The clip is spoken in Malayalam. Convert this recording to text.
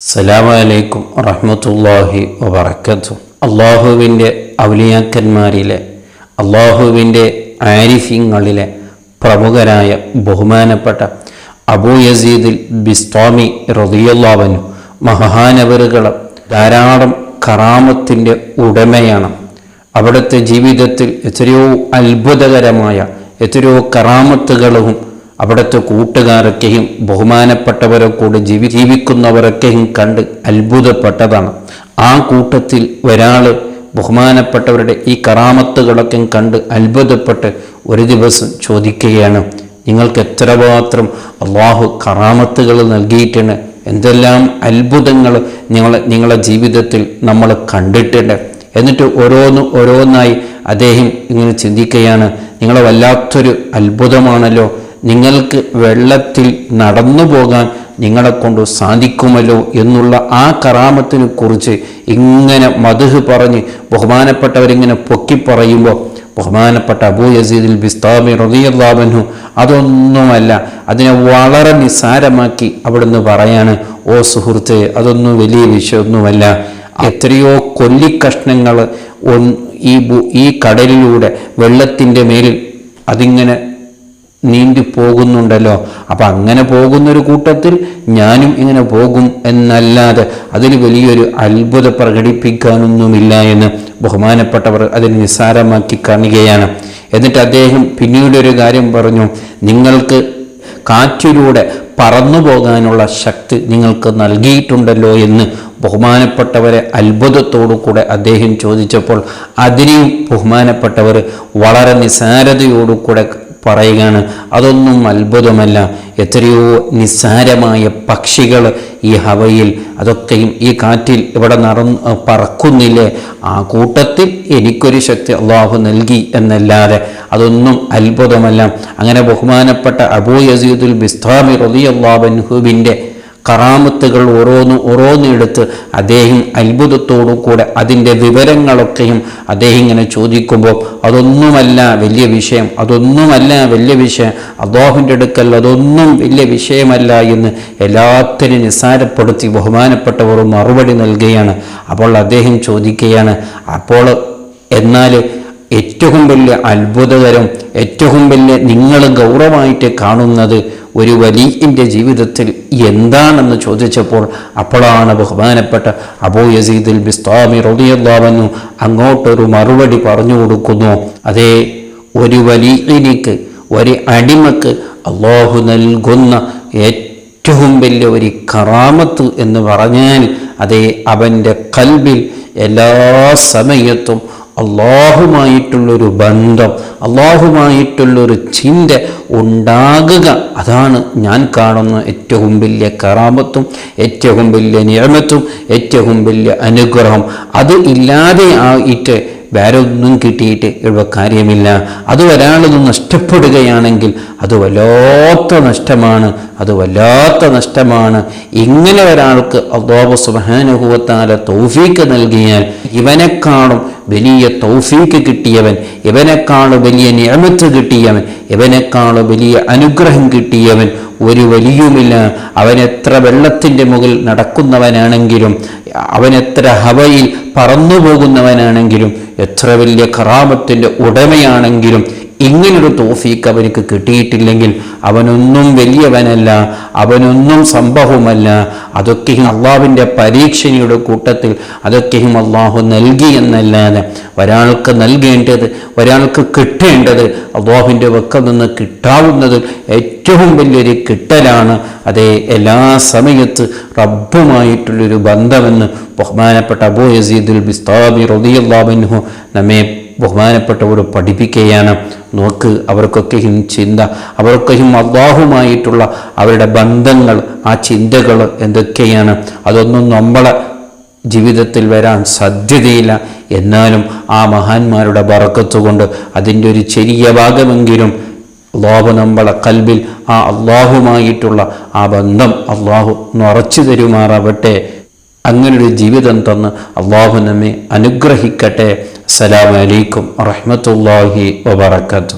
അസ്സലാമു അലൈക്കും വറഹ്മത്തുള്ളാഹി വബറകാതുഹു. അള്ളാഹുവിൻ്റെ ഔലിയാക്കന്മാരിലെ, അള്ളാഹുവിൻ്റെ ആരിഫീങ്ങളിലെ പ്രമുഖരായ ബഹുമാനപ്പെട്ട അബൂ യസീദുൽ ബിസ്താമി റളിയല്ലാഹു അൻഹു മഹാനവറുകൾ ധാരാളം കറാമത്തിൻ്റെ ഉടമയാണ്. അവിടുത്തെ ജീവിതത്തിൽ എത്രയോ അത്ഭുതകരമായ എത്രയോ കറാമത്തുകളും അവിടുത്തെ കൂട്ടുകാരൊക്കെയും ബഹുമാനപ്പെട്ടവരെ കൂടെ ജീവിക്കുന്നവരൊക്കെയും കണ്ട് അത്ഭുതപ്പെട്ടതാണ്. ആ കൂട്ടത്തിൽ ഒരാൾ ബഹുമാനപ്പെട്ടവരുടെ ഈ കറാമത്തുകളൊക്കെ കണ്ട് അത്ഭുതപ്പെട്ട് ഒരു ദിവസം ചോദിക്കുകയാണ്, നിങ്ങൾക്ക് എത്രമാത്രം അള്ളാഹു കറാമത്തുകൾ നൽകിയിട്ടുണ്ട്, എന്തെല്ലാം അത്ഭുതങ്ങൾ നിങ്ങളുടെ ജീവിതത്തിൽ നമ്മൾ കണ്ടിട്ടുണ്ട്. എന്നിട്ട് ഓരോന്നായി അദ്ദേഹം ഇങ്ങനെ ചിന്തിക്കുകയാണ്, നിങ്ങളെ വല്ലാത്തൊരു അത്ഭുതമാണല്ലോ, നിങ്ങൾക്ക് വെള്ളത്തിൽ നടന്നു പോകാൻ നിങ്ങളെ കൊണ്ട് സാധിക്കുമല്ലോ എന്നുള്ള ആ കറാമത്തിനെ കുറിച്ച് ഇങ്ങനെ മദ്ഹ് പറഞ്ഞ് ബഹുമാനപ്പെട്ടവരിങ്ങനെ പൊക്കിപ്പറയുമ്പോൾ ബഹുമാനപ്പെട്ട അബൂ യസീദുൽ ബിസ്താമി റളിയല്ലാഹു അൻഹു അതൊന്നുമല്ല, അതിനെ വളരെ നിസ്സാരമാക്കി അവിടുന്ന് പറയാണ്, ഓ സുഹൃത്തെ, അതൊന്നും വലിയ വിഷയമൊന്നുമല്ല. എത്രയോ കൊല്ലിക്കഷ്ണങ്ങൾ ഈ കടലിലൂടെ വെള്ളത്തിൻ്റെ മേലിൽ അതിങ്ങനെ നീന്തി പോകുന്നുണ്ടല്ലോ, അപ്പം അങ്ങനെ പോകുന്നൊരു കൂട്ടത്തിൽ ഞാനും ഇങ്ങനെ പോകും എന്നല്ലാതെ അതിൽ വലിയൊരു അത്ഭുതം പ്രകടിപ്പിക്കാനൊന്നുമില്ല എന്ന് ബഹുമാനപ്പെട്ടവർ അതിന് നിസ്സാരമാക്കി കാണുകയാണ്. എന്നിട്ട് അദ്ദേഹം പിന്നീട് ഒരു കാര്യം പറഞ്ഞു, നിങ്ങൾക്ക് കാറ്റിലൂടെ പറന്നു പോകാനുള്ള ശക്തി നിങ്ങൾക്ക് നൽകിയിട്ടുണ്ടല്ലോ എന്ന് ബഹുമാനപ്പെട്ടവരെ അത്ഭുതത്തോടു കൂടെ അദ്ദേഹം ചോദിച്ചപ്പോൾ അതിനെയും ബഹുമാനപ്പെട്ടവർ വളരെ നിസ്സാരതയോടുകൂടെ പറയുകയാണ്, അതൊന്നും അത്ഭുതമല്ല, എത്രയോ നിസ്സാരമായ പക്ഷികൾ ഈ ഹവയിൽ അതൊക്കെയും ഈ കാറ്റിൽ ഇവിടെ പറക്കുന്നില്ലേ, ആ കൂട്ടത്തിൽ എനിക്കൊരു ശക്തി അള്ളാഹു നൽകി എന്നല്ലാതെ അതൊന്നും അത്ഭുതമല്ല. അങ്ങനെ ബഹുമാനപ്പെട്ട അബൂ യസീദുൽ ബിസ്താമി റളിയല്ലാഹു അൻഹുവിൻ്റെ കറാമത്തുകൾ ഓരോന്നെടുത്ത് അദ്ദേഹം അത്ഭുതത്തോടു കൂടെ അതിൻ്റെ വിവരങ്ങളൊക്കെയും അദ്ദേഹം ഇങ്ങനെ ചോദിക്കുമ്പോൾ അതൊന്നുമല്ല വലിയ വിഷയം, അല്ലാഹുവിൻ്റെ അടുക്കൽ അതൊന്നും വലിയ വിഷയമല്ല എന്ന് എല്ലാത്തിനും നിസ്സാരപ്പെടുത്തി ബഹുമാനപ്പെട്ടവർ മറുപടി നൽകുകയാണ്. അപ്പോൾ അദ്ദേഹം ചോദിക്കുകയാണ്, അപ്പോൾ എന്നാൽ ഏറ്റവും വലിയ അത്ഭുതകരം, ഏറ്റവും വലിയ നിങ്ങൾ ഗൗരവമായിട്ട് കാണുന്നത് ഒരു വലിയൻ്റെ ജീവിതത്തിൽ എന്താണെന്ന് ചോദിച്ചപ്പോൾ അപ്പോഴാണ് ബഹുമാനപ്പെട്ട അബൂ യസീദുൽ ബിസ്താമി റളിയല്ലാഹു അൻഹു അങ്ങോട്ടൊരു മറുപടി പറഞ്ഞു കൊടുക്കുന്നു. അതേ, ഒരു വലിയനിക്ക്, ഒരു അടിമക്ക് അള്ളാഹു നൽകുന്ന ഏറ്റവും വലിയ ഒരു കറാമത്ത് എന്ന് പറഞ്ഞാൽ അതേ അവൻ്റെ ഖൽബിൽ എല്ലാ സമയത്തും അള്ളാഹുമായിട്ടുള്ളൊരു ബന്ധം, അള്ളാഹുമായിട്ടുള്ളൊരു ചിന്ത ഉണ്ടാകുക. അതാണ് ഞാൻ കാണുന്ന ഏറ്റവും വലിയ കറാമത്തും ഏറ്റവും വലിയ നിഅമത്തും ഏറ്റവും വലിയ അനുഗ്രഹം. അത് ഇല്ലാതെ ആയിട്ട് വേറെ ഒന്നും കിട്ടിയിട്ട് ഇവിടെ കാര്യമില്ല. അത് ഒരാളത് നഷ്ടപ്പെടുകയാണെങ്കിൽ അത് വല്ലാത്ത നഷ്ടമാണ്. ഇങ്ങനെ ഒരാൾക്ക് അല്ലാഹു സുബ്ഹാനഹു വ തആല തൗഫീഖ് നൽകിയാൽ ഇവനെക്കാളും വലിയ തൗഫീഖ് കിട്ടിയവൻ, ഇവനെക്കാളും വലിയ നിഅമത്ത് കിട്ടിയവൻ, ഇവനെക്കാളും വലിയ അനുഗ്രഹം കിട്ടിയവൻ ഒരു വലിയുമില്ല. അവനെത്ര വെള്ളത്തിൻ്റെ മുകളിൽ നടക്കുന്നവനാണെങ്കിലും, അവനെത്ര ഹവയിൽ പറന്നു പോകുന്നവനാണെങ്കിലും, എത്ര വലിയ കറാമത്തിൻ്റെ ഉടമയാണെങ്കിലും ഇങ്ങനൊരു തൗഫീഖ് അവനക്ക് കിട്ടിയിട്ടില്ലെങ്കിൽ അവനൊന്നും വലിയവനല്ല, അവനൊന്നും സംഭവമല്ല. അതൊക്കെയും അള്ളാഹുവിൻ്റെ പരീക്ഷണയുടെ കൂട്ടത്തിൽ അതൊക്കെയും അള്ളാഹു നൽകി എന്നല്ലാതെ ഒരാൾക്ക് നൽകേണ്ടത്, ഒരാൾക്ക് കിട്ടേണ്ടത് അള്ളാഹുവിൻ്റെ വക്കൽ നിന്ന് കിട്ടാവുന്നത് ഏറ്റവും വലിയൊരു കിട്ടലാണ്. അതേ, എല്ലാ സമയത്ത് റബ്ബുമായിട്ടുള്ളൊരു ബന്ധമെന്ന് ബഹുമാനപ്പെട്ട അബൂ യസീദുൽ ബിസ്താമി റളിയല്ലാഹു അൻഹു നമ്മെ ബഹുമാനപ്പെട്ടവർ പഠിപ്പിക്കുകയാണ്. നോക്ക്, അവർക്കൊക്കെയും ചിന്ത, അവർക്കൊക്കെയും അല്ലാഹുമായിട്ടുള്ള അവരുടെ ബന്ധങ്ങൾ, ആ ചിന്തകൾ എന്തൊക്കെയാണ്, അതൊന്നും നമ്മളെ ജീവിതത്തിൽ വരാൻ സാധ്യതയില്ല. എന്നാലും ആ മഹാന്മാരുടെ ബറക്കത്ത് കൊണ്ട് അതിൻ്റെ ഒരു ചെറിയ ഭാഗമെങ്കിലും അള്ളാഹു നമ്മളെ ഖൽബിൽ ആ അള്ളാഹുമായിട്ടുള്ള ആ ബന്ധം അള്ളാഹു നിറച്ചു തരുമാറാവട്ടെ. അങ്ങനൊരു ജീവിതം തന്ന് അള്ളാഹു നമ്മെ അനുഗ്രഹിക്കട്ടെ. അസ്സലാമു അലൈക്കും വറഹ്മത്തുള്ളാഹി വബറകാതുഹു.